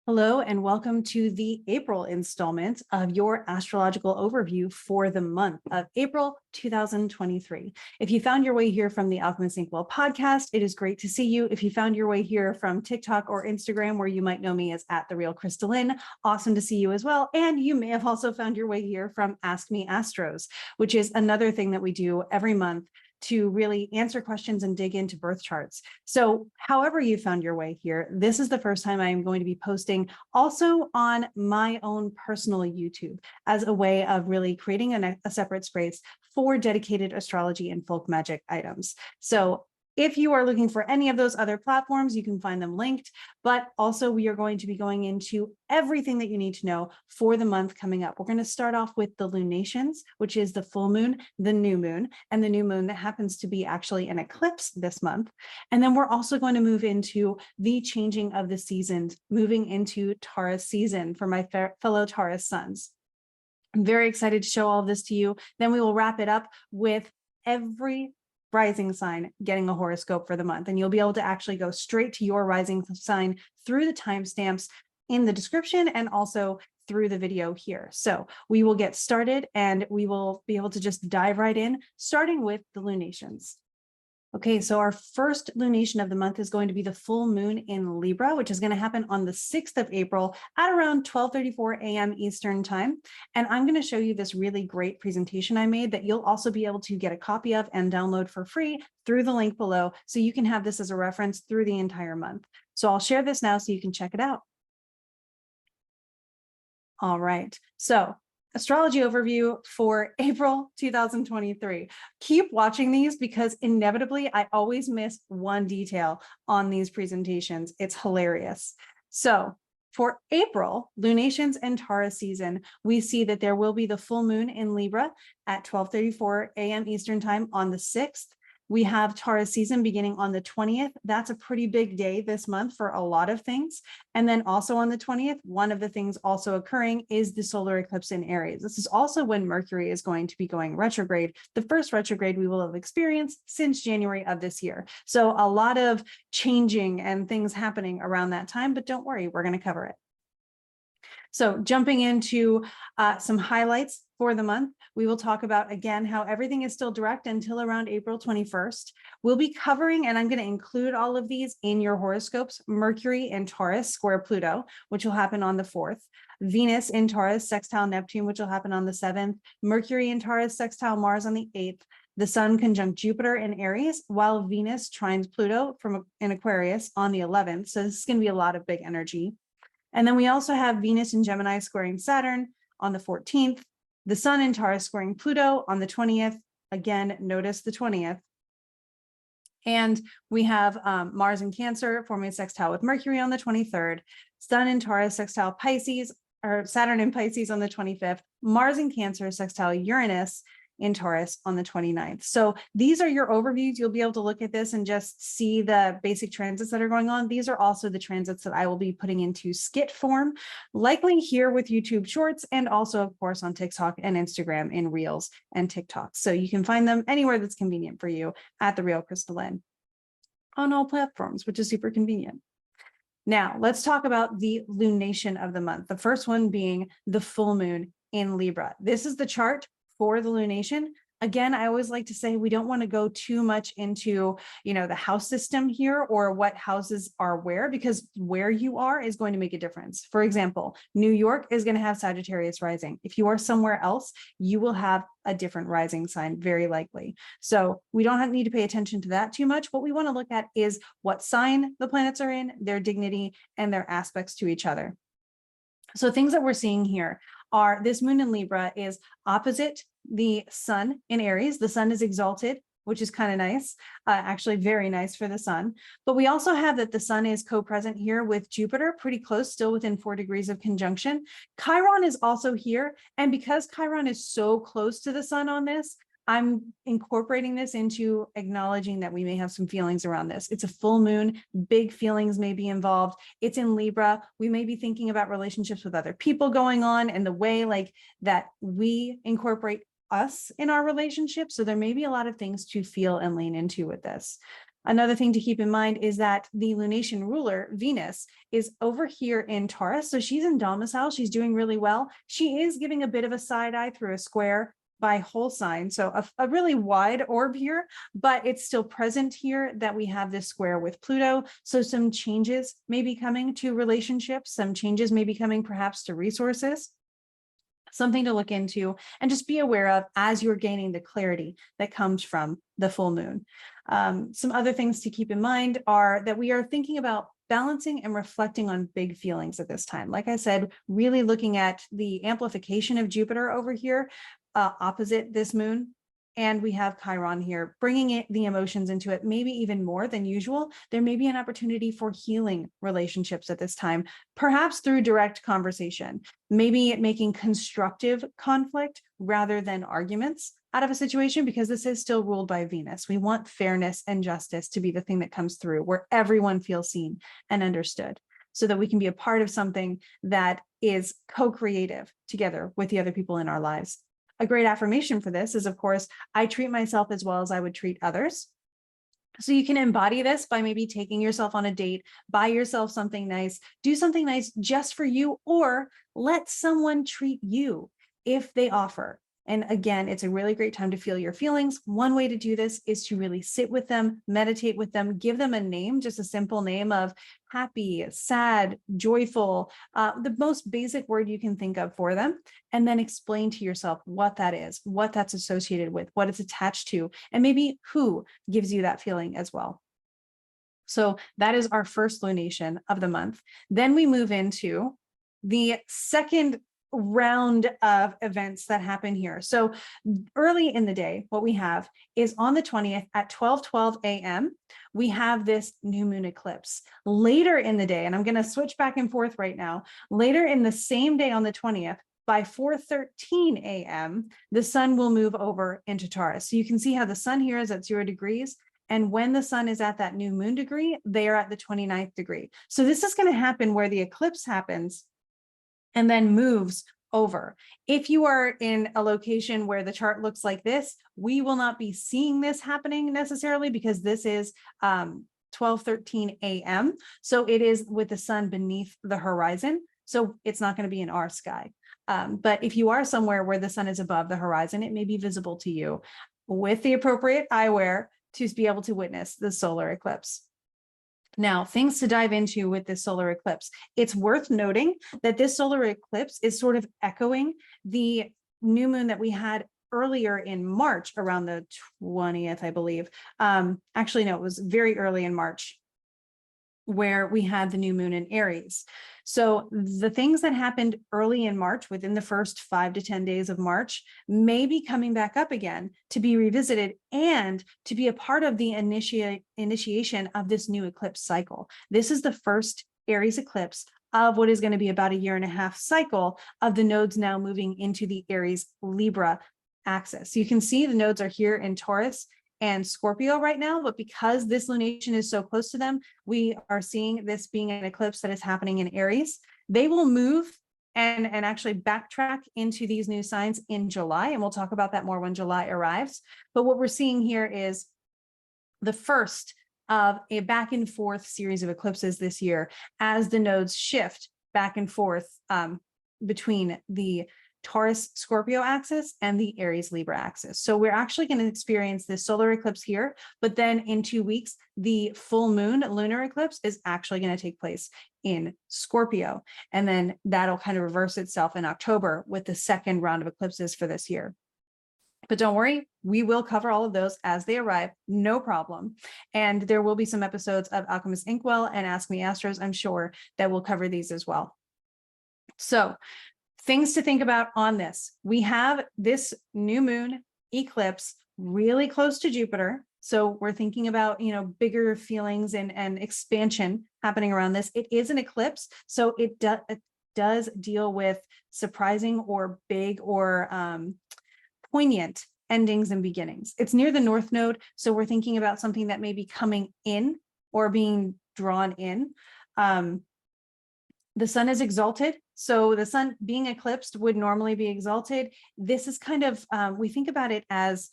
Hello, and welcome to the April installment of your astrological overview for the month of April 2023. If you found your way here from the Alchemist Inkwell podcast, it is great to see you. If you found your way here from TikTok or Instagram, where you might know me as @TheRealCrystalline, awesome to see you as well. And you may have also found your way here from Ask Me Astros, which is another thing that we do every month to really answer questions and dig into birth charts. So however you found your way here, this is the first time I am going to be posting also on my own personal YouTube as a way of really creating a separate space for dedicated astrology and folk magic items. So if you are looking for any of those other platforms, you can find them linked, but also we are going to be going into everything that you need to know for the month coming up. We're going to start off with the lunations, which is the full moon, the new moon, and the new moon that happens to be actually an eclipse this month. And then we're also going to move into the changing of the seasons, moving into Taurus season for my fellow Taurus sons. I'm very excited to show all of this to you. Then we will wrap it up with every rising sign getting a horoscope for the month, and you'll be able to actually go straight to your rising sign through the timestamps in the description and also through the video here. So we will get started and we will be able to just dive right in, starting with the lunations. Okay, so our first lunation of the month is going to be the full moon in Libra, which is going to happen on the 6th of April at around 12:34 a.m. Eastern time. And I'm going to show you this really great presentation I made that you'll also be able to get a copy of and download for free through the link below. So you can have this as a reference through the entire month. So I'll share this now so you can check it out. All right, so astrology overview for April 2023. Keep watching these because inevitably I always miss one detail on these presentations. It's hilarious. So for April, lunations and Taurus season, we see that there will be the full moon in Libra at 12:34 a.m. Eastern time on the 6th. We have Taurus season beginning on the 20th. That's a pretty big day this month for a lot of things. And then also on the 20th, one of the things also occurring is the solar eclipse in Aries. This is also when Mercury is going to be going retrograde, the first retrograde we will have experienced since January of this year. So a lot of changing and things happening around that time, but don't worry, we're going to cover it. So jumping into some highlights for the month, we will talk about, again, how everything is still direct until around April 21st. We'll be covering, and I'm going to include all of these in your horoscopes, Mercury in Taurus square Pluto, which will happen on the 4th. Venus in Taurus sextile Neptune, which will happen on the 7th. Mercury in Taurus sextile Mars on the 8th. The Sun conjunct Jupiter in Aries, while Venus trines Pluto in Aquarius on the 11th. So this is going to be a lot of big energy. And then we also have Venus in Gemini squaring Saturn on the 14th, the Sun in Taurus squaring Pluto on the 20th. Again, notice the 20th. And we have Mars in Cancer forming a sextile with Mercury on the 23rd, Sun in Taurus sextile Pisces, or Saturn in Pisces on the 25th, Mars in Cancer sextile Uranus in Taurus on the 29th. So these are your overviews. You'll be able to look at this and just see the basic transits that are going on. These are also the transits that I will be putting into skit form, likely here with YouTube Shorts, and also, of course, on TikTok and Instagram in Reels and TikTok. So you can find them anywhere that's convenient for you at @TheRealCrystalline on all platforms, which is super convenient. Now, let's talk about the lunation of the month. The first one being the full moon in Libra. This is the chart for the lunation. Again, I always like to say we don't want to go too much into, the house system here or what houses are where, because where you are is going to make a difference. For example, New York is going to have Sagittarius rising. If you are somewhere else, you will have a different rising sign, very likely. So we don't need to pay attention to that too much. What we want to look at is what sign the planets are in, their dignity, and their aspects to each other. So things that we're seeing here are this moon in Libra is opposite the Sun in Aries. The Sun is exalted, which is kind of nice, actually very nice for the Sun. But we also have that the Sun is co-present here with Jupiter, pretty close, still within 4 degrees of conjunction. Chiron is also here. And because Chiron is so close to the Sun on this, I'm incorporating this into acknowledging that we may have some feelings around this. It's a full moon, big feelings may be involved. It's in Libra. We may be thinking about relationships with other people going on and the way that we incorporate us in our relationship. So there may be a lot of things to feel and lean into with this. Another thing to keep in mind is that the lunation ruler, Venus, is over here in Taurus. So she's in domicile. She's doing really well. She is giving a bit of a side eye through a square by whole sign. So a really wide orb here, but it's still present here that we have this square with Pluto. So some changes may be coming to relationships. Some changes may be coming perhaps to resources. Something to look into and just be aware of as you're gaining the clarity that comes from the full moon. Some other things to keep in mind are that we are thinking about balancing and reflecting on big feelings at this time. Like I said, really looking at the amplification of Jupiter over here, opposite this moon. And we have Chiron here, bringing the emotions into it, maybe even more than usual. There may be an opportunity for healing relationships at this time, perhaps through direct conversation, maybe making constructive conflict rather than arguments out of a situation, because this is still ruled by Venus. We want fairness and justice to be the thing that comes through, where everyone feels seen and understood, so that we can be a part of something that is co-creative together with the other people in our lives. A great affirmation for this is, of course, I treat myself as well as I would treat others. So you can embody this by maybe taking yourself on a date, buy yourself something nice, do something nice just for you, or let someone treat you if they offer. And again, it's a really great time to feel your feelings. One way to do this is to really sit with them, meditate with them, give them a name, just a simple name of happy, sad, joyful, the most basic word you can think of for them, and then explain to yourself what that is, what that's associated with, what it's attached to, and maybe who gives you that feeling as well. So that is our first lunation of the month. Then we move into the second round of events that happen here. So early in the day, what we have is on the 20th at 12:12 a.m., we have this new moon eclipse. Later in the day, and I'm going to switch back and forth right now, later in the same day on the 20th, by 4:13 a.m., the sun will move over into Taurus. So you can see how the sun here is at 0 degrees. And when the sun is at that new moon degree, they are at the 29th degree. So this is going to happen where the eclipse happens and then moves over. If you are in a location where the chart looks like this, we will not be seeing this happening necessarily, because this is 12:13 a.m. So it is with the sun beneath the horizon. So it's not going to be in our sky. But if you are somewhere where the sun is above the horizon, it may be visible to you with the appropriate eyewear to be able to witness the solar eclipse. Now, things to dive into with this solar eclipse. It's worth noting that this solar eclipse is sort of echoing the new moon that we had earlier in March, around the 20th, I believe. Actually, no, it was very early in March, where we had the new moon in Aries. So the things that happened early in March, within the first 5 to 10 days of March, may be coming back up again to be revisited and to be a part of the initiation of this new eclipse cycle. This is the first Aries eclipse of what is going to be about a 1.5-year cycle of the nodes now moving into the Aries Libra axis. So you can see the nodes are here in Taurus and Scorpio right now, but because this lunation is so close to them, we are seeing this being an eclipse that is happening in Aries. They will move and actually backtrack into these new signs in July, and we'll talk about that more when July arrives. But what we're seeing here is the first of a back and forth series of eclipses this year, as the nodes shift back and forth between the Taurus Scorpio axis and the Aries Libra axis. So we're actually going to experience this solar eclipse here, but then in 2 weeks, the full moon lunar eclipse is actually going to take place in Scorpio. And then that'll kind of reverse itself in October with the second round of eclipses for this year. But don't worry, we will cover all of those as they arrive, no problem. And there will be some episodes of Alchemist Inkwell and Ask Me Astros, I'm sure, that will cover these as well. So things to think about on this. We have this new moon eclipse really close to Jupiter. So we're thinking about, bigger feelings and expansion happening around this. It is an eclipse, so it does deal with surprising or big or poignant endings and beginnings. It's near the North Node, so we're thinking about something that may be coming in or being drawn in. The sun is exalted. So the sun being eclipsed would normally be exalted. This is kind of, we think about it as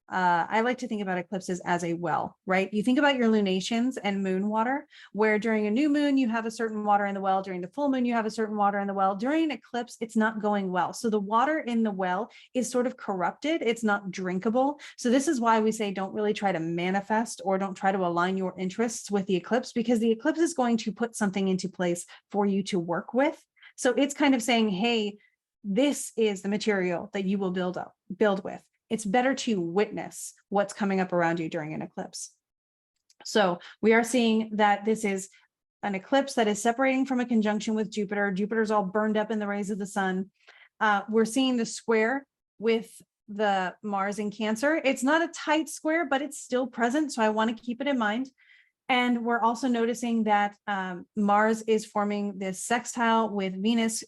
I like to think about eclipses as a well, right? You think about your lunations and moon water, where during a new moon, you have a certain water in the well. During the full moon, you have a certain water in the well. During an eclipse, it's not going well. So the water in the well is sort of corrupted. It's not drinkable. So this is why we say don't really try to manifest or don't try to align your interests with the eclipse, because the eclipse is going to put something into place for you to work with. So it's kind of saying, hey, this is the material that you will build with. It's better to witness what's coming up around you during an eclipse. So we are seeing that this is an eclipse that is separating from a conjunction with Jupiter. Jupiter's all burned up in the rays of the sun. We're seeing the square with the Mars in Cancer. It's not a tight square, but it's still present. So I want to keep it in mind. And we're also noticing that Mars is forming this sextile with Venus,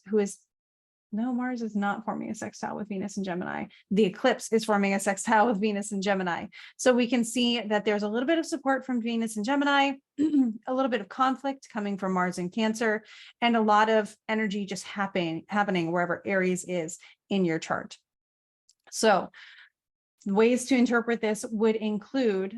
no, Mars is not forming a sextile with Venus and Gemini. The eclipse is forming a sextile with Venus and Gemini. So we can see that there's a little bit of support from Venus and Gemini, a little bit of conflict coming from Mars and Cancer, and a lot of energy just happening wherever Aries is in your chart. So ways to interpret this would include,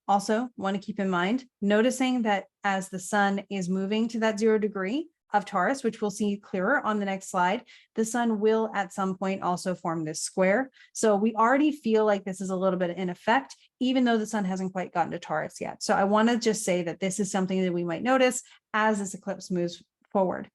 also want to keep in mind, noticing that as the sun is moving to that 0 degree of Taurus, which we'll see clearer on the next slide, the sun will at some point also form this square. So we already feel like this is a little bit in effect, even though the sun hasn't quite gotten to Taurus yet. So I want to just say that this is something that we might notice as this eclipse moves forward.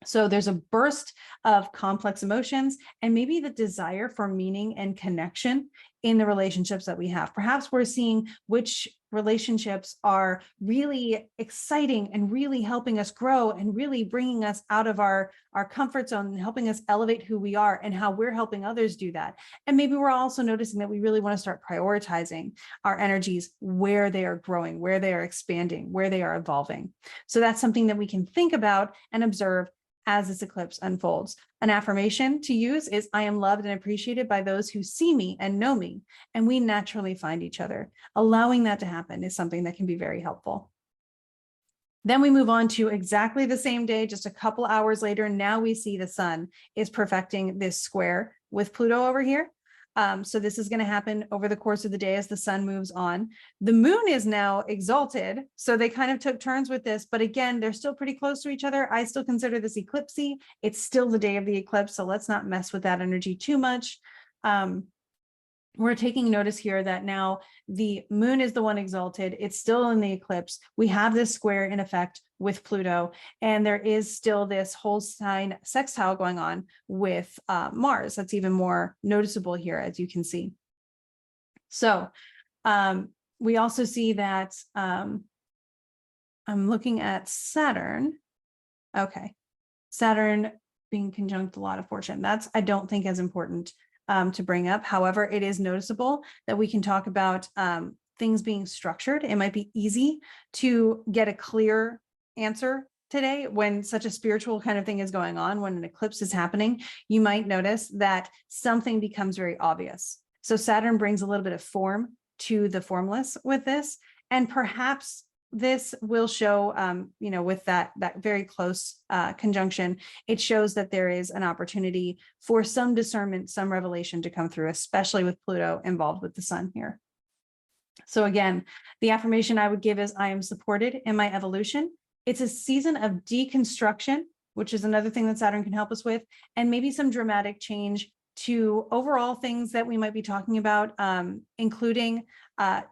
So there's a burst of complex emotions and maybe the desire for meaning and connection in the relationships that we have. Perhaps we're seeing which relationships are really exciting and really helping us grow and really bringing us out of our comfort zone and helping us elevate who we are and how we're helping others do that. And maybe we're also noticing that we really want to start prioritizing our energies where they are growing, where they are expanding, where they are evolving. So that's something that we can think about and observe as this eclipse unfolds. An affirmation to use is, I am loved and appreciated by those who see me and know me, and we naturally find each other. Allowing that to happen is something that can be very helpful. Then we move on to exactly the same day, just a couple hours later. Now we see the sun is perfecting this square with Pluto over here. So this is going to happen over the course of the day as the sun moves on. The moon is now exalted. So they kind of took turns with this, but again, they're still pretty close to each other. I still consider this eclipsy. It's still the day of the eclipse. So let's not mess with that energy too much. We're taking notice here that now the moon is the one exalted. It's still in the eclipse. We have this square in effect with Pluto, and there is still this whole sign sextile going on with Mars. That's even more noticeable here, as you can see. So we also see that I'm looking at Saturn. Okay. Saturn being conjunct a lot of fortune. That's, I don't think, as important to bring up. However, it is noticeable that we can talk about things being structured. It might be easy to get a clear answer today when such a spiritual kind of thing is going on. When an eclipse is happening, you might notice that something becomes very obvious. So Saturn brings a little bit of form to the formless with this, and perhaps this will show, with that very close conjunction, it shows that there is an opportunity for some discernment, some revelation to come through, especially with Pluto involved with the sun here. So again, the affirmation I would give is, I am supported in my evolution. It's a season of deconstruction, which is another thing that Saturn can help us with, and maybe some dramatic change to overall things that we might be talking about, including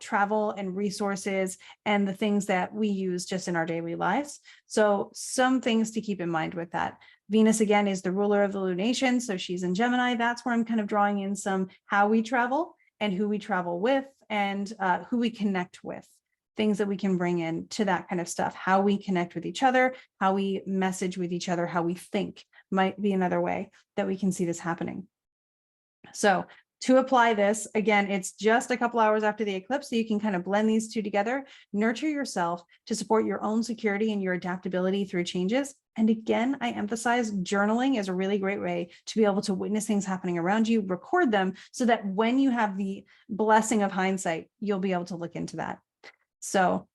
travel and resources and the things that we use just in our daily lives. So some things to keep in mind with that. Venus, again, is the ruler of the lunation. So she's in Gemini. That's where I'm kind of drawing in some how we travel and who we travel with and who we connect with. Things that we can bring in to that kind of stuff. How we connect with each other, how we message with each other, how we think might be another way that we can see this happening. So to apply this, again, it's just a couple hours after the eclipse, so you can kind of blend these two together, nurture yourself to support your own security and your adaptability through changes. And again, I emphasize journaling is a really great way to be able to witness things happening around you, record them so that when you have the blessing of hindsight, you'll be able to look into that. So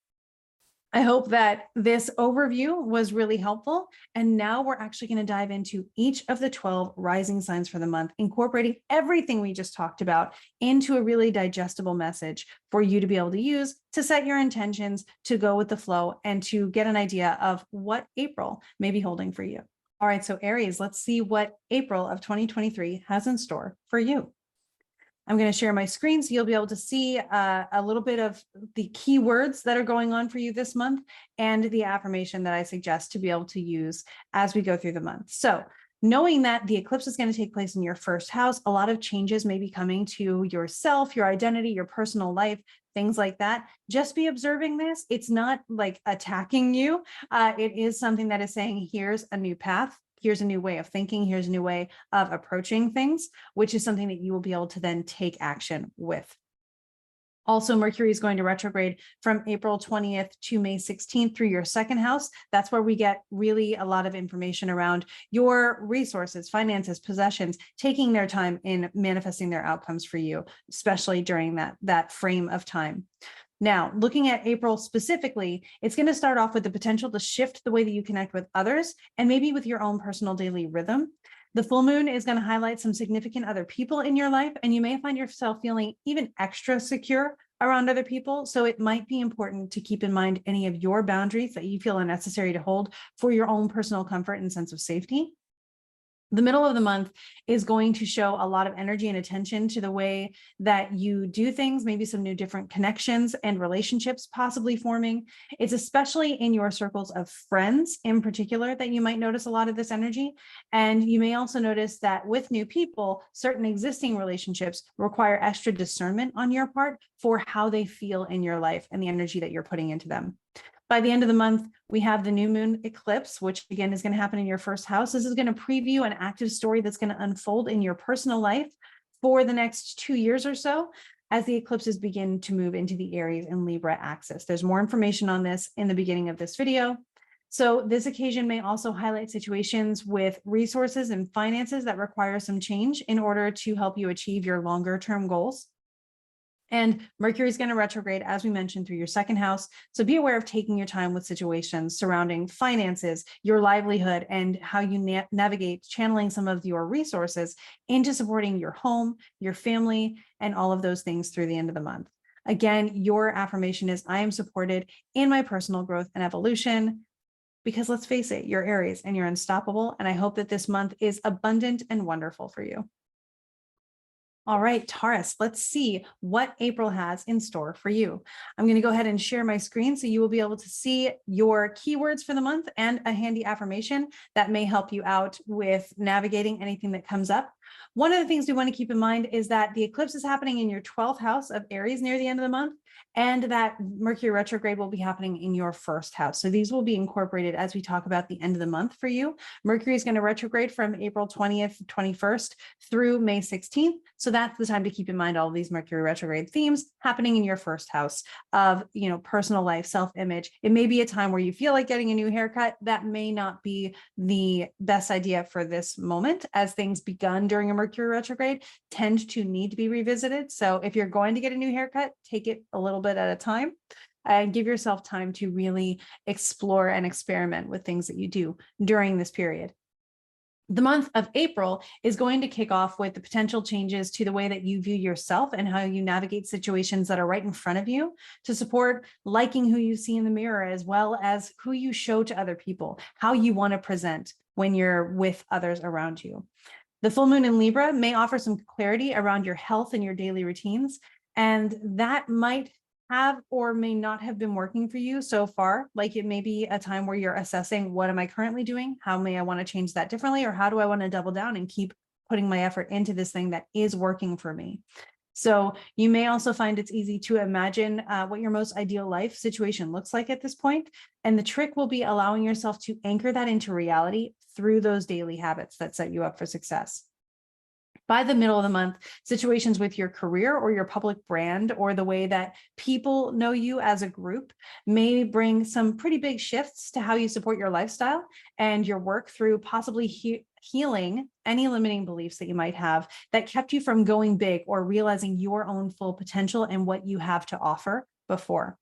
I hope that this overview was really helpful. And now we're actually going to dive into each of the 12 rising signs for the month, incorporating everything we just talked about into a really digestible message for you to be able to use to set your intentions, to go with the flow, and to get an idea of what April may be holding for you. All right, so Aries, let's see what April of 2023 has in store for you. I'm going to share my screen so you'll be able to see a little bit of the keywords that are going on for you this month and the affirmation that I suggest to be able to use as we go through the month. So knowing that the eclipse is going to take place in your first house, a lot of changes may be coming to yourself, your identity, your personal life, things like that. Just be observing this. It's not like attacking you. It is something that is saying, here's a new path. Here's a new way of thinking. Here's a new way of approaching things, which is something that you will be able to then take action with. Also, Mercury is going to retrograde from April 20th to May 16th through your second house. That's where we get really a lot of information around your resources, finances, possessions, taking their time in manifesting their outcomes for you, especially during that frame of time. Now, looking at April specifically, it's going to start off with the potential to shift the way that you connect with others and maybe with your own personal daily rhythm. The full moon is going to highlight some significant other people in your life, and you may find yourself feeling even extra secure around other people. So it might be important to keep in mind any of your boundaries that you feel are necessary to hold for your own personal comfort and sense of safety. The middle of the month is going to show a lot of energy and attention to the way that you do things, maybe some new different connections and relationships possibly forming. It's especially in your circles of friends in particular that you might notice a lot of this energy. And you may also notice that with new people, certain existing relationships require extra discernment on your part for how they feel in your life and the energy that you're putting into them. By the end of the month, we have the new moon eclipse, which again is going to happen in your first house. This is going to preview an active story that's going to unfold in your personal life for the next 2 years or so as the eclipses begin to move into the Aries and Libra axis. There's more information on this in the beginning of this video. So this occasion may also highlight situations with resources and finances that require some change in order to help you achieve your longer term goals. And Mercury is going to retrograde, as we mentioned, through your second house. So be aware of taking your time with situations surrounding finances, your livelihood, and how you navigate channeling some of your resources into supporting your home, your family, and all of those things through the end of the month. Again, your affirmation is, I am supported in my personal growth and evolution, because let's face it, you're Aries and you're unstoppable. And I hope that this month is abundant and wonderful for you. All right, Taurus, let's see what April has in store for you. I'm going to go ahead and share my screen so you will be able to see your keywords for the month and a handy affirmation that may help you out with navigating anything that comes up. One of the things we want to keep in mind is that the eclipse is happening in your 12th house of Aries near the end of the month, and that Mercury retrograde will be happening in your first house. So these will be incorporated as we talk about the end of the month for you. Mercury is going to retrograde from April 20th, 21st through May 16th. So that's the time to keep in mind all of these Mercury retrograde themes happening in your first house of, personal life, self-image. It may be a time where you feel like getting a new haircut. That may not be the best idea for this moment, as things begun during a Mercury retrograde tend to need to be revisited. So if you're going to get a new haircut, take it a little bit at a time and give yourself time to really explore and experiment with things that you do during this period. The month of April is going to kick off with the potential changes to the way that you view yourself and how you navigate situations that are right in front of you to support liking who you see in the mirror, as well as who you show to other people, how you want to present when you're with others around you. The full moon in Libra may offer some clarity around your health and your daily routines, and that might have or may not have been working for you so far. Like it may be a time where you're assessing, what am I currently doing? How may I want to change that differently? Or how do I want to double down and keep putting my effort into this thing that is working for me? So you may also find it's easy to imagine what your most ideal life situation looks like at this point. And the trick will be allowing yourself to anchor that into reality through those daily habits that set you up for success. By the middle of the month, situations with your career or your public brand or the way that people know you as a group may bring some pretty big shifts to how you support your lifestyle and your work through possibly healing any limiting beliefs that you might have that kept you from going big or realizing your own full potential and what you have to offer before.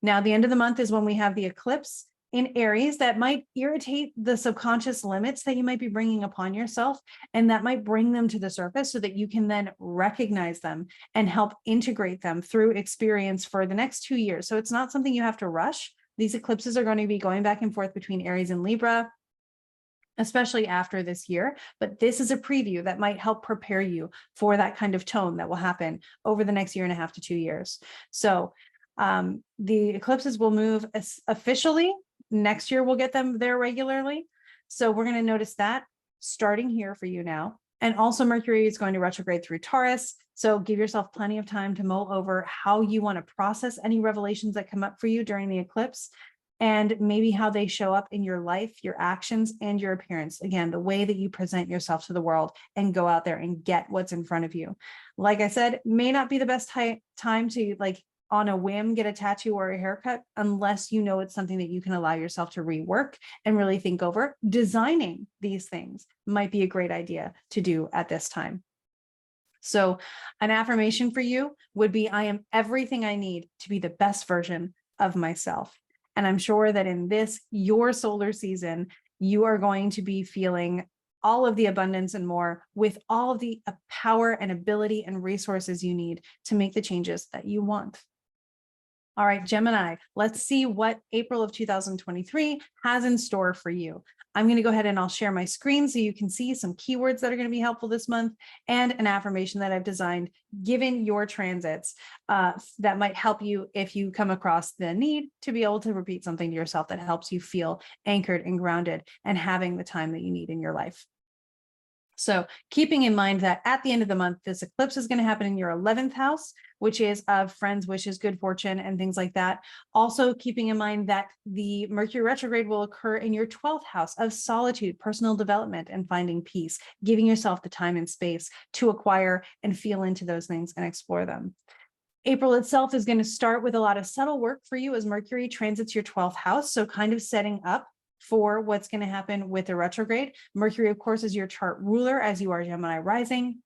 Now, the end of the month is when we have the eclipse in Aries that might irritate the subconscious limits that you might be bringing upon yourself, and that might bring them to the surface so that you can then recognize them and help integrate them through experience for the next 2 years. So it's not something you have to rush. These eclipses are going to be going back and forth between Aries and Libra, especially after this year, but this is a preview that might help prepare you for that kind of tone that will happen over the next 1.5 to 2 years. So the eclipses will move officially. Next year, we'll get them there regularly. So we're going to notice that starting here for you now. And also Mercury is going to retrograde through Taurus. So give yourself plenty of time to mull over how you want to process any revelations that come up for you during the eclipse, and maybe how they show up in your life, your actions, and your appearance. Again, the way that you present yourself to the world and go out there and get what's in front of you. Like I said, may not be the best time to, like, on a whim, get a tattoo or a haircut, unless you know it's something that you can allow yourself to rework and really think over. Designing these things might be a great idea to do at this time. So an affirmation for you would be, I am everything I need to be the best version of myself. And I'm sure that in this, your solar season, you are going to be feeling all of the abundance and more, with all of the power and ability and resources you need to make the changes that you want. All right, Gemini, let's see what April of 2023 has in store for you. I'm going to go ahead and I'll share my screen so you can see some keywords that are going to be helpful this month, and an affirmation that I've designed given your transits that might help you if you come across the need to be able to repeat something to yourself that helps you feel anchored and grounded and having the time that you need in your life. So keeping in mind that at the end of the month, this eclipse is going to happen in your 11th house, which is of friends, wishes, good fortune, and things like that. Also keeping in mind that the Mercury retrograde will occur in your 12th house of solitude, personal development, and finding peace, giving yourself the time and space to acquire and feel into those things and explore them. April itself is going to start with a lot of subtle work for you as Mercury transits your 12th house. So kind of setting up for what's going to happen with the retrograde. Mercury, of course, is your chart ruler, as you are Gemini rising.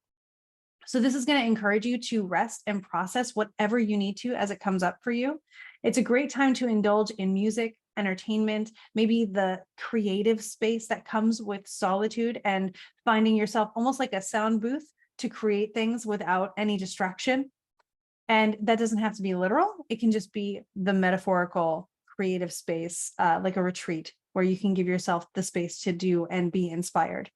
So this is going to encourage you to rest and process whatever you need to as it comes up for you. It's a great time to indulge in music, entertainment, maybe the creative space that comes with solitude and finding yourself almost like a sound booth to create things without any distraction. And that doesn't have to be literal. It can just be the metaphorical creative space, like a retreat, where you can give yourself the space to do and be inspired,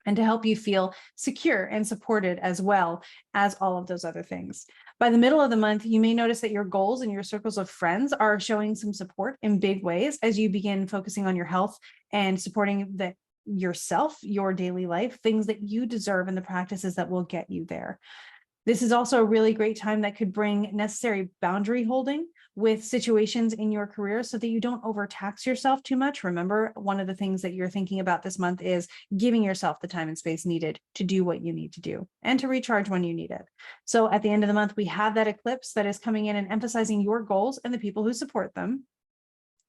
and to help you feel secure and supported, as well as all of those other things. By the middle of the month, you may notice that your goals and your circles of friends are showing some support in big ways as you begin focusing on your health and supporting yourself, your daily life, things that you deserve, and the practices that will get you there. This is also a really great time that could bring necessary boundary holding with situations in your career so that you don't overtax yourself too much. Remember, one of the things that you're thinking about this month is giving yourself the time and space needed to do what you need to do and to recharge when you need it. So at the end of the month, we have that eclipse that is coming in and emphasizing your goals and the people who support them,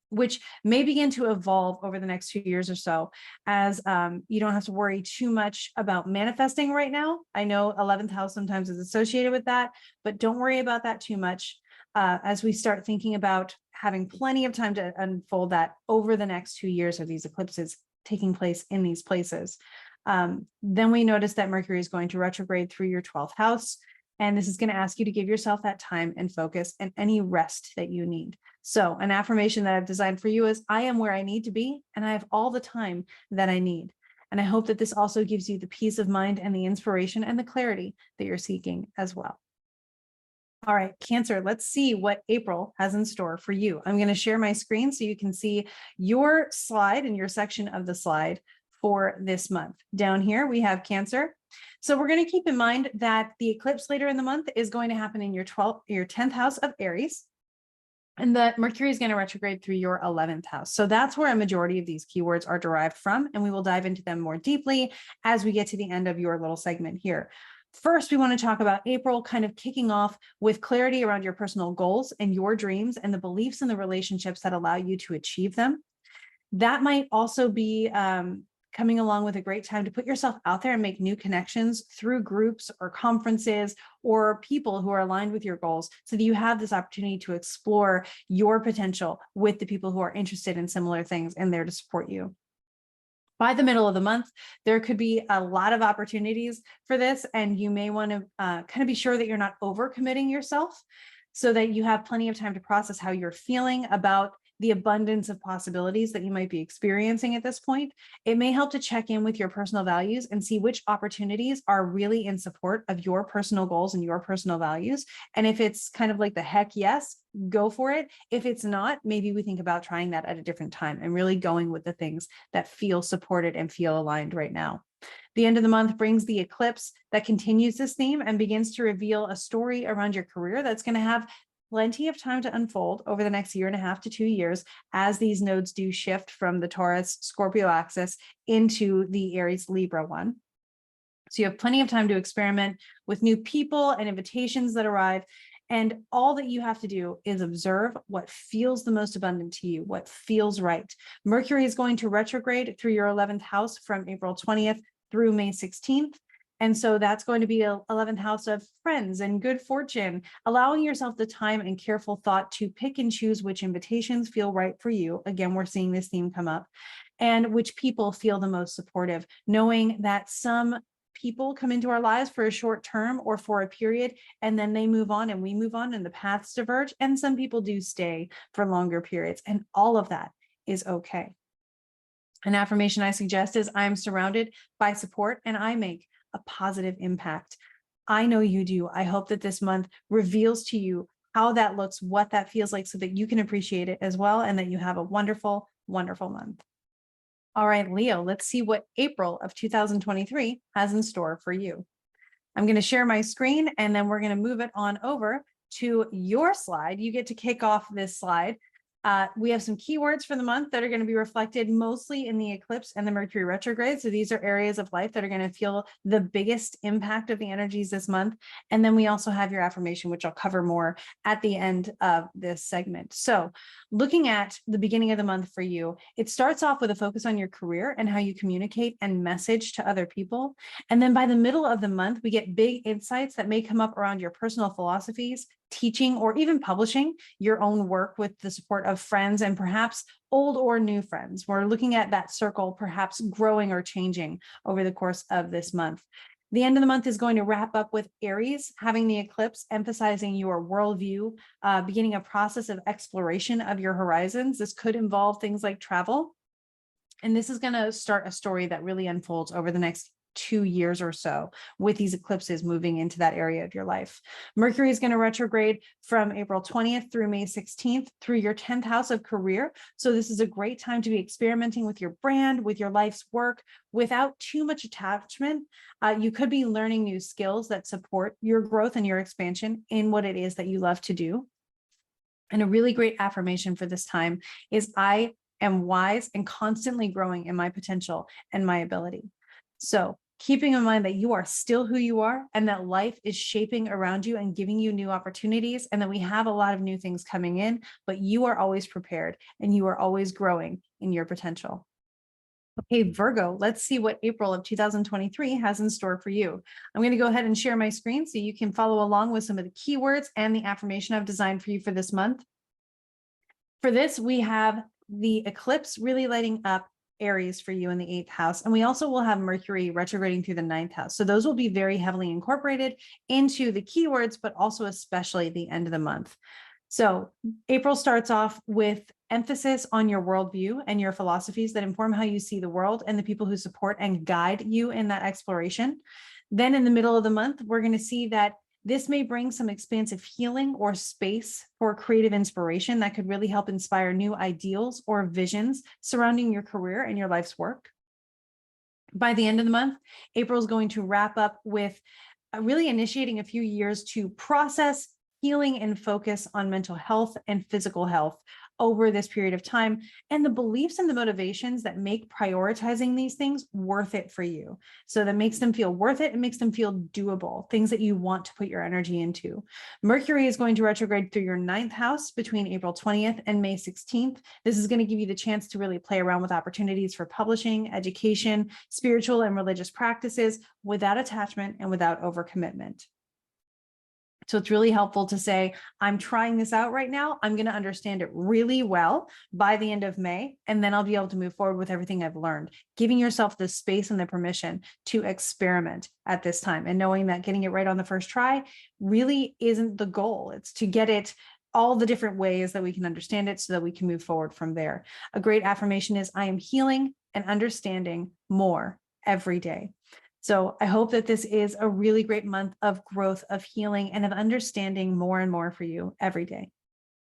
which may begin to evolve over the next 2 years or so, as you don't have to worry too much about manifesting right now. I know 11th house sometimes is associated with that, but don't worry about that too much as we start thinking about having plenty of time to unfold that over the next 2 years of these eclipses taking place in these places. Then we notice that Mercury is going to retrograde through your 12th house. And this is going to ask you to give yourself that time and focus and any rest that you need. So an affirmation that I've designed for you is, I am where I need to be, and I have all the time that I need. And I hope that this also gives you the peace of mind and the inspiration and the clarity that you're seeking as well. All right, Cancer, let's see what April has in store for you. I'm going to share my screen so you can see your slide and your section of the slide for this month. Down here, we have Cancer. So we're going to keep in mind that the eclipse later in the month is going to happen in your 10th house of Aries, and that Mercury is going to retrograde through your 11th house. So that's where a majority of these keywords are derived from, and we will dive into them more deeply as we get to the end of your little segment here. First, we want to talk about April kind of kicking off with clarity around your personal goals and your dreams and the beliefs and the relationships that allow you to achieve them. That might also be coming along with a great time to put yourself out there and make new connections through groups or conferences or people who are aligned with your goals, so that you have this opportunity to explore your potential with the people who are interested in similar things and there to support you. By the middle of the month, there could be a lot of opportunities for this, and you may want to kind of be sure that you're not overcommitting yourself, so that you have plenty of time to process how you're feeling about the abundance of possibilities that you might be experiencing at this point. It may help to check in with your personal values and see which opportunities are really in support of your personal goals and your personal values. And if it's kind of like the heck yes, go for it. If it's not, maybe we think about trying that at a different time and really going with the things that feel supported and feel aligned right now. The end of the month brings the eclipse that continues this theme and begins to reveal a story around your career that's going to have plenty of time to unfold over the next 1.5 to 2 years, as these nodes do shift from the Taurus Scorpio axis into the Aries Libra one. So you have plenty of time to experiment with new people and invitations that arrive. And all that you have to do is observe what feels the most abundant to you, what feels right. Mercury is going to retrograde through your 11th house from April 20th through May 16th. And so that's going to be an 11th house of friends and good fortune, allowing yourself the time and careful thought to pick and choose which invitations feel right for you. Again, we're seeing this theme come up, and which people feel the most supportive, knowing that some people come into our lives for a short term or for a period, and then they move on and we move on and the paths diverge. And some people do stay for longer periods, and all of that is okay. An affirmation I suggest is, I am surrounded by support and I make a positive impact. I know you do. I hope that this month reveals to you how that looks, what that feels like, so that you can appreciate it as well, and that you have a wonderful, wonderful month. All right, Leo, let's see what April of 2023 has in store for you. I'm going to share my screen, and then we're going to move it on over to your slide. You get to kick off this slide. We have some keywords for the month that are going to be reflected mostly in the eclipse and the Mercury retrograde. So these are areas of life that are going to feel the biggest impact of the energies this month. And then we also have your affirmation, which I'll cover more at the end of this segment. So looking at the beginning of the month for you, it starts off with a focus on your career and how you communicate and message to other people. And then by the middle of the month, we get big insights that may come up around your personal philosophies, teaching, or even publishing your own work with the support of friends, and perhaps old or new friends. We're looking at that circle perhaps growing or changing over the course of this month. The end of the month is going to wrap up with Aries having the eclipse, emphasizing your worldview, beginning a process of exploration of your horizons. This could involve things like travel. And this is going to start a story that really unfolds over the next 2 years or so, with these eclipses moving into that area of your life. Mercury is going to retrograde from April 20th through May 16th through your 10th house of career. So this is a great time to be experimenting with your brand, with your life's work, without too much attachment. You could be learning new skills that support your growth and your expansion in what it is that you love to do. And a really great affirmation for this time is, I am wise and constantly growing in my potential and my ability. So keeping in mind that you are still who you are, and that life is shaping around you and giving you new opportunities, and that we have a lot of new things coming in, but you are always prepared and you are always growing in your potential. Okay, Virgo, let's see what April of 2023 has in store for you. I'm going to go ahead and share my screen so you can follow along with some of the keywords and the affirmation I've designed for you for this month. For this, we have the eclipse really lighting up Aries for you in the 8th house. And we also will have Mercury retrograding through the 9th house. So those will be very heavily incorporated into the keywords, but also especially the end of the month. So April starts off with emphasis on your worldview and your philosophies that inform how you see the world and the people who support and guide you in that exploration. Then in the middle of the month, we're going to see that this may bring some expansive healing or space for creative inspiration that could really help inspire new ideals or visions surrounding your career and your life's work. By the end of the month, April is going to wrap up with really initiating a few years to process, healing, and focus on mental health and physical health. over this period of time, and the beliefs and the motivations that make prioritizing these things worth it for you. So that makes them feel worth it. It makes them feel doable, things that you want to put your energy into. Mercury is going to retrograde through your 9th house between April 20th and May 16th. This is going to give you the chance to really play around with opportunities for publishing, education, spiritual and religious practices without attachment and without overcommitment. So it's really helpful to say, I'm trying this out right now. I'm going to understand it really well by the end of May, and then I'll be able to move forward with everything I've learned, giving yourself the space and the permission to experiment at this time, and knowing that getting it right on the first try really isn't the goal. It's to get it all the different ways that we can understand it so that we can move forward from there. A great affirmation is, I am healing and understanding more every day. So I hope that this is a really great month of growth, of healing, and of understanding more and more for you every day.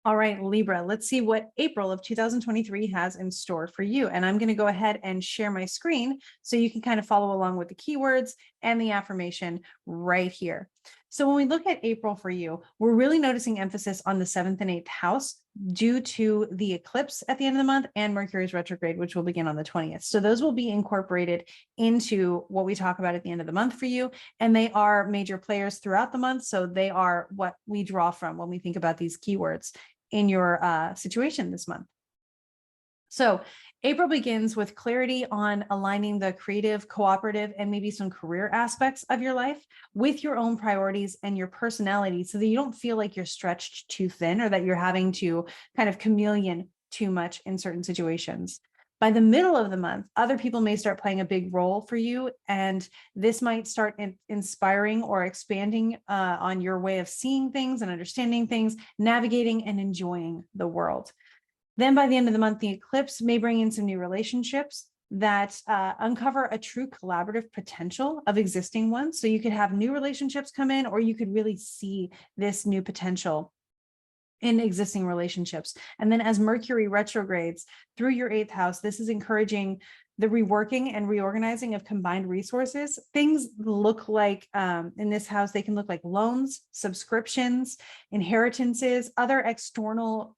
All right, Libra, let's see what April of 2023 has in store for you. And I'm going to go ahead and share my screen so you can kind of follow along with the keywords and the affirmation right here. So when we look at April for you, we're really noticing emphasis on the 7th and 8th house due to the eclipse at the end of the month and Mercury's retrograde, which will begin on the 20th. So those will be incorporated into what we talk about at the end of the month for you. And they are major players throughout the month. So they are what we draw from when we think about these keywords in your situation this month. So April begins with clarity on aligning the creative, cooperative, and maybe some career aspects of your life with your own priorities and your personality so that you don't feel like you're stretched too thin or that you're having to kind of chameleon too much in certain situations. By the middle of the month, other people may start playing a big role for you, and this might start inspiring or expanding on your way of seeing things and understanding things, navigating and enjoying the world. Then by the end of the month, the eclipse may bring in some new relationships that uncover a true collaborative potential of existing ones. So you could have new relationships come in, or you could really see this new potential in existing relationships. And then as Mercury retrogrades through your 8th house, this is encouraging the reworking and reorganizing of combined resources. Things look like, in this house, they can look like loans, subscriptions, inheritances, other external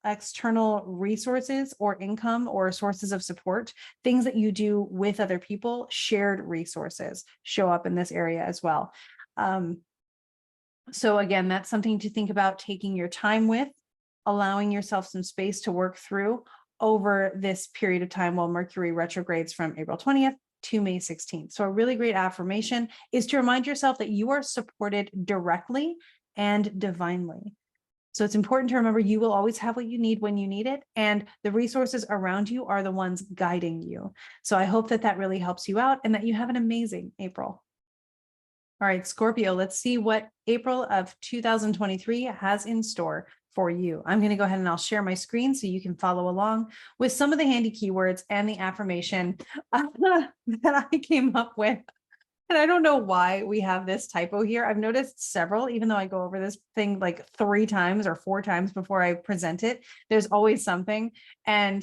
resources or income or sources of support, things that you do with other people, shared resources show up in this area as well. So again, that's something to think about taking your time with, allowing yourself some space to work through over this period of time while Mercury retrogrades from April 20th to May 16th. So a really great affirmation is to remind yourself that you are supported directly and divinely. So it's important to remember you will always have what you need when you need it, and the resources around you are the ones guiding you. So I hope that that really helps you out and that you have an amazing April. All right, Scorpio, let's see what April of 2023 has in store for you. I'm going to go ahead and I'll share my screen so you can follow along with some of the handy keywords and the affirmation that I came up with. And I don't know why we have this typo here. I've noticed several, even though I go over this thing like 3 times or 4 times before I present it, there's always something. And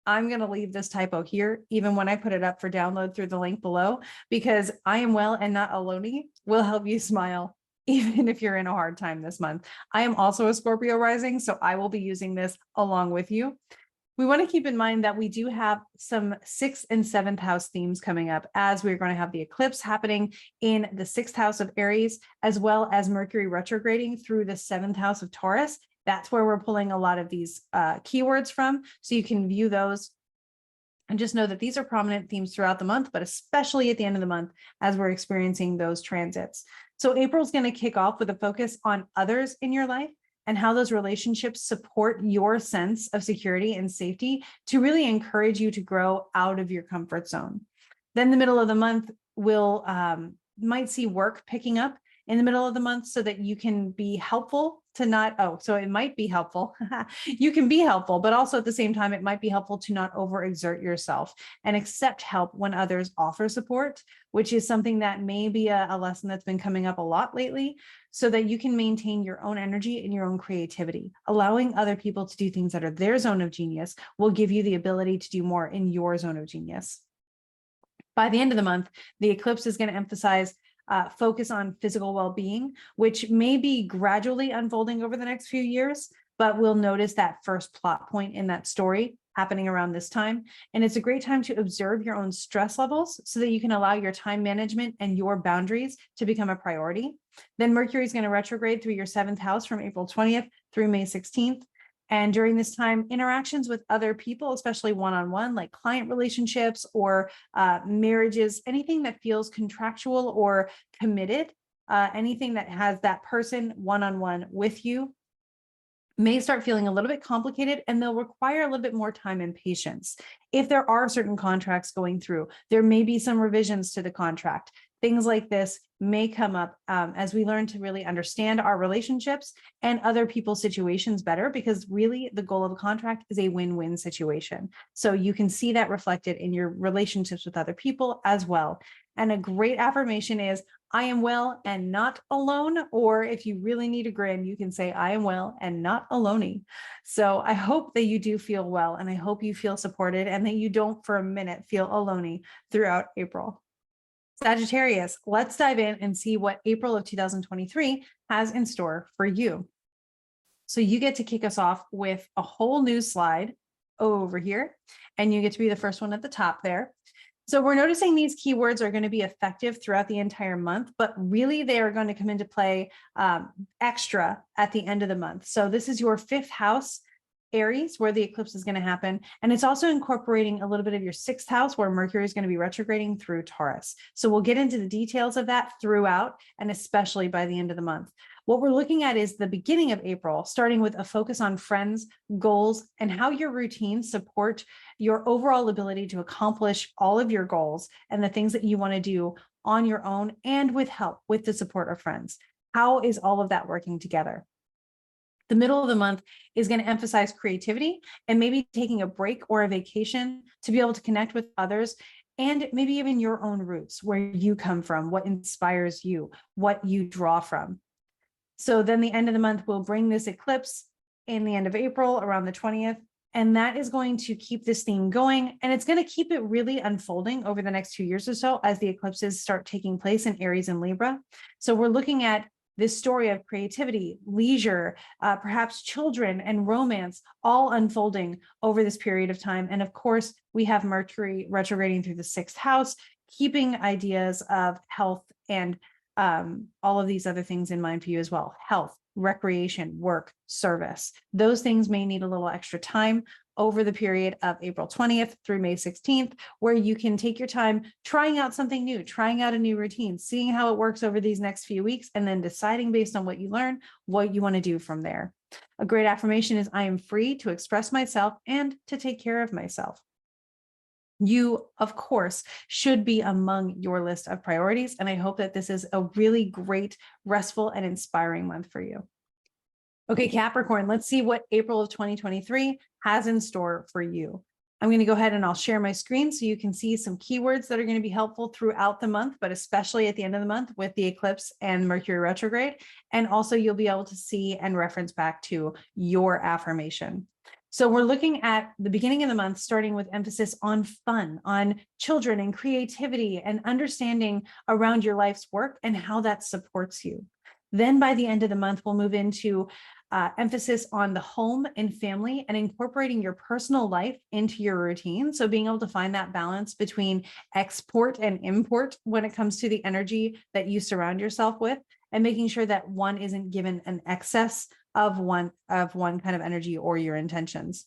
I'm going to leave this typo here, even when I put it up for download through the link below, because I am well and not alone will help you smile, even if you're in a hard time this month. I am also a Scorpio rising, so I will be using this along with you. We want to keep in mind that we do have some 6th and 7th house themes coming up, as we're going to have the eclipse happening in the 6th house of Aries, as well as Mercury retrograding through the 7th house of Taurus. That's where we're pulling a lot of these keywords from, so you can view those. And just know that these are prominent themes throughout the month, but especially at the end of the month as we're experiencing those transits. So April's going to kick off with a focus on others in your life and how those relationships support your sense of security and safety to really encourage you to grow out of your comfort zone. Then the middle of the month will might see work picking up in the middle of the month so that you can be helpful to not, so it might be helpful. You can be helpful, but also at the same time, it might be helpful to not overexert yourself and accept help when others offer support, which is something that may be a lesson that's been coming up a lot lately, so that you can maintain your own energy and your own creativity. Allowing other people to do things that are their zone of genius will give you the ability to do more in your zone of genius. By the end of the month, the eclipse is going to emphasize focus on physical well-being, which may be gradually unfolding over the next few years, but we'll notice that first plot point in that story happening around this time. And it's a great time to observe your own stress levels so that you can allow your time management and your boundaries to become a priority. Then Mercury is going to retrograde through your 7th house from April 20th through May 16th. And during this time, interactions with other people, especially one-on-one, like client relationships or marriages, anything that feels contractual or committed, anything that has that person one-on-one with you, may start feeling a little bit complicated, and they'll require a little bit more time and patience. If there are certain contracts going through, there may be some revisions to the contract. Things like this may come up as we learn to really understand our relationships and other people's situations better, because really the goal of a contract is a win-win situation. So you can see that reflected in your relationships with other people as well. And a great affirmation is, I am well and not alone. Or if you really need a grin, you can say, I am well and not alone. So I hope that you do feel well, and I hope you feel supported, and that you don't for a minute feel alone throughout April. Sagittarius, let's dive in and see what April of 2023 has in store for you. So you get to kick us off with a whole new slide over here, and you get to be the first one at the top there. So we're noticing these keywords are going to be effective throughout the entire month, but really they are going to come into play extra at the end of the month. So this is your 5th house, Aries, where the eclipse is going to happen. And it's also incorporating a little bit of your 6th house, where Mercury is going to be retrograding through Taurus. So we'll get into the details of that throughout, and especially by the end of the month. What we're looking at is the beginning of April, starting with a focus on friends, goals, and how your routines support your overall ability to accomplish all of your goals and the things that you want to do on your own and with help, with the support of friends. How is all of that working together? The middle of the month is going to emphasize creativity and maybe taking a break or a vacation to be able to connect with others, and maybe even your own roots, where you come from, what inspires you, what you draw from. So then the end of the month will bring this eclipse in the end of April around the 20th. And that is going to keep this theme going. And it's going to keep it really unfolding over the next 2 years or so as the eclipses start taking place in Aries and Libra. So we're looking at this story of creativity, leisure, perhaps children and romance, all unfolding over this period of time. And of course, we have Mercury retrograding through the 6th house, keeping ideas of health and all of these other things in mind for you as well. Health, recreation, work, service. Those things may need a little extra time over the period of April 20th through May 16th, where you can take your time trying out something new, trying out a new routine, seeing how it works over these next few weeks, and then deciding based on what you learn, what you want to do from there. A great affirmation is, I am free to express myself and to take care of myself. You, of course, should be among your list of priorities, and I hope that this is a really great, restful, and inspiring month for you. Okay, Capricorn, let's see what April of 2023 has in store for you. I'm going to go ahead and I'll share my screen so you can see some keywords that are going to be helpful throughout the month, but especially at the end of the month with the eclipse and Mercury retrograde. And also you'll be able to see and reference back to your affirmation. So we're looking at the beginning of the month, starting with emphasis on fun, on children and creativity and understanding around your life's work and how that supports you. Then by the end of the month, we'll move into emphasis on the home and family and incorporating your personal life into your routine. So being able to find that balance between export and import when it comes to the energy that you surround yourself with, and making sure that one isn't given an excess of one kind of energy or your intentions.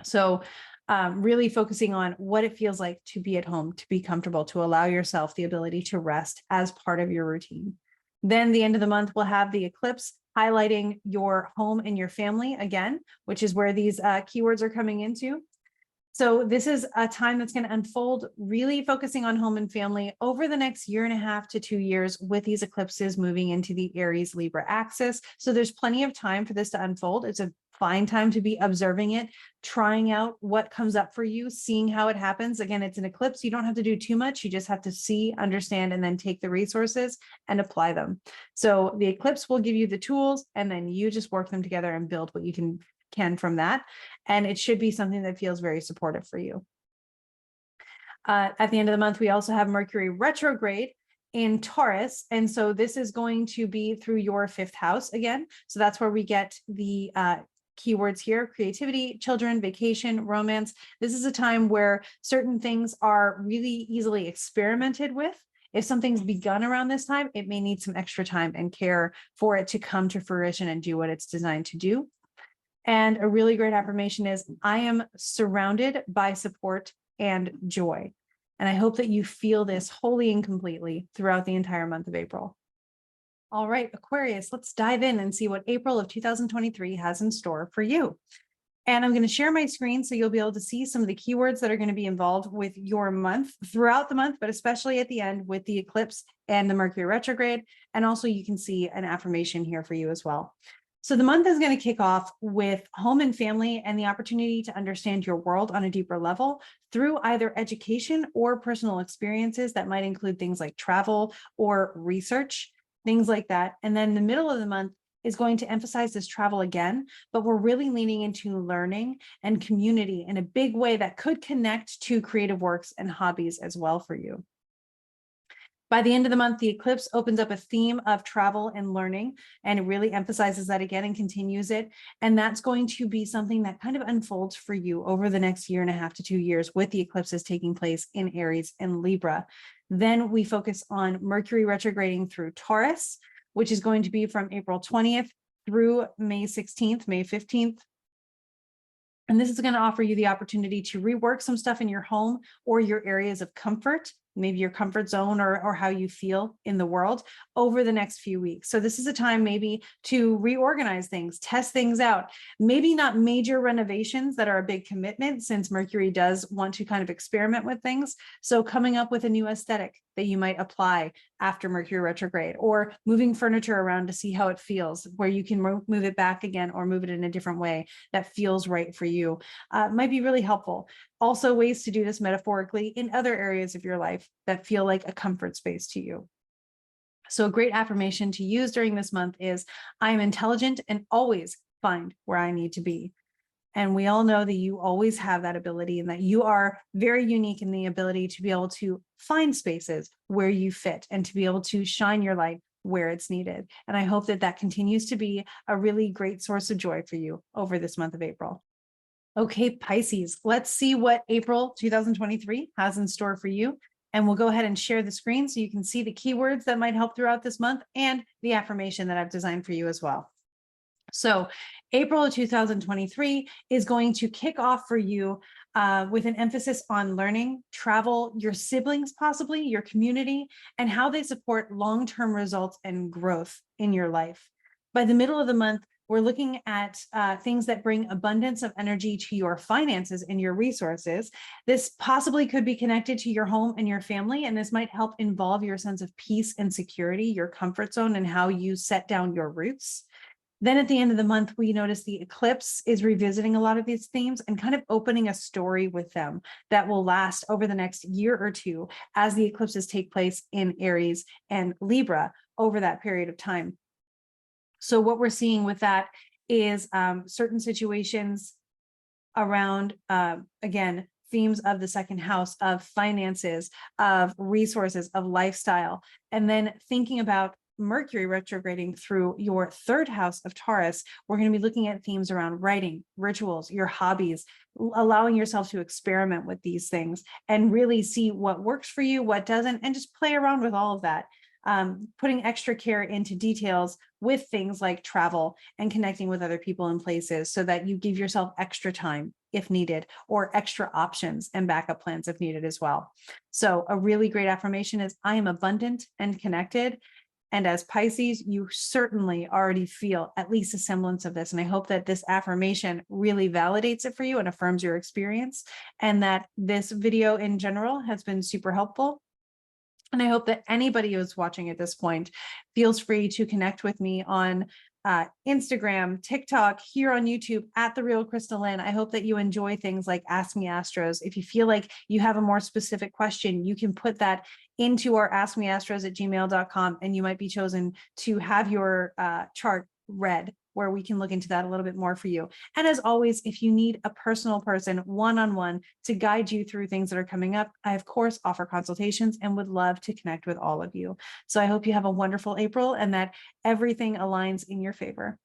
So really focusing on what it feels like to be at home, to be comfortable, to allow yourself the ability to rest as part of your routine. Then the end of the month, we'll have the eclipse highlighting your home and your family again, which is where these keywords are coming into. So this is a time that's going to unfold, really focusing on home and family over the next 1.5 to 2 years, with these eclipses moving into the Aries Libra axis. So there's plenty of time for this to unfold. It's a fine time to be observing it, trying out what comes up for you, seeing how it happens. Again, it's an eclipse. You don't have to do too much. You just have to see, understand, and then take the resources and apply them. So the eclipse will give you the tools, and then you just work them together and build what you can from that. And it should be something that feels very supportive for you. At the end of the month, we also have Mercury retrograde in Taurus. And so this is going to be through your 5th house again. So that's where we get the keywords here: creativity, children, vacation, romance. This is a time where certain things are really easily experimented with. If something's begun around this time, it may need some extra time and care for it to come to fruition and do what it's designed to do. And a really great affirmation is, I am surrounded by support and joy. And I hope that you feel this wholly and completely throughout the entire month of April. All right, Aquarius, let's dive in and see what April of 2023 has in store for you. And I'm going to share my screen so you'll be able to see some of the keywords that are going to be involved with your month throughout the month, but especially at the end with the eclipse and the Mercury retrograde. And also you can see an affirmation here for you as well. So the month is going to kick off with home and family and the opportunity to understand your world on a deeper level through either education or personal experiences that might include things like travel or research, things like that. And then the middle of the month is going to emphasize this travel again, but we're really leaning into learning and community in a big way that could connect to creative works and hobbies as well for you. By the end of the month, the eclipse opens up a theme of travel and learning, and it really emphasizes that again and continues it. And that's going to be something that kind of unfolds for you over the next 1.5 to 2 years with the eclipses taking place in Aries and Libra. Then we focus on Mercury retrograding through Taurus, which is going to be from April 20th through May 16th, May 15th. And this is going to offer you the opportunity to rework some stuff in your home or your areas of comfort, maybe your comfort zone or how you feel in the world over the next few weeks. So this is a time maybe to reorganize things, test things out, maybe not major renovations that are a big commitment since Mercury does want to kind of experiment with things. So coming up with a new aesthetic that you might apply after Mercury retrograde, or moving furniture around to see how it feels, where you can move it back again or move it in a different way that feels right for you, might be really helpful. Also, ways to do this metaphorically in other areas of your life that feel like a comfort space to you. So a great affirmation to use during this month is, I am intelligent and always find where I need to be. And we all know that you always have that ability and that you are very unique in the ability to be able to find spaces where you fit and to be able to shine your light where it's needed. And I hope that that continues to be a really great source of joy for you over this month of April. Okay, Pisces, let's see what April 2023 has in store for you. And we'll go ahead and share the screen so you can see the keywords that might help throughout this month and the affirmation that I've designed for you as well. So April of 2023 is going to kick off for you with an emphasis on learning, travel, your siblings, possibly your community, and how they support long-term results and growth in your life. By the middle of the month, we're looking at things that bring abundance of energy to your finances and your resources. This possibly could be connected to your home and your family, and this might help involve your sense of peace and security, your comfort zone, and how you set down your roots. Then at the end of the month, we notice the eclipse is revisiting a lot of these themes and kind of opening a story with them that will last over the next year or two as the eclipses take place in Aries and Libra over that period of time. So what we're seeing with that is certain situations around, again, themes of the 2nd house, of finances, of resources, of lifestyle, and then thinking about Mercury retrograding through your 3rd house of Taurus. We're going to be looking at themes around writing, rituals, your hobbies, allowing yourself to experiment with these things and really see what works for you, what doesn't, and just play around with all of that. Putting extra care into details with things like travel and connecting with other people and places so that you give yourself extra time if needed, or extra options and backup plans if needed as well. So a really great affirmation is, I am abundant and connected. And as Pisces, you certainly already feel at least a semblance of this. And I hope that this affirmation really validates it for you and affirms your experience, and that this video in general has been super helpful. And I hope that anybody who's watching at this point feels free to connect with me on Instagram, TikTok, here on YouTube at The Real Crystal Lynn. I hope that you enjoy things like Ask Me Astros. If you feel like you have a more specific question, you can put that into our askmeastros@gmail.com, and you might be chosen to have your chart read where we can look into that a little bit more for you. And as always, if you need a personal person one-on-one to guide you through things that are coming up, I of course offer consultations and would love to connect with all of you. So I hope you have a wonderful April and that everything aligns in your favor.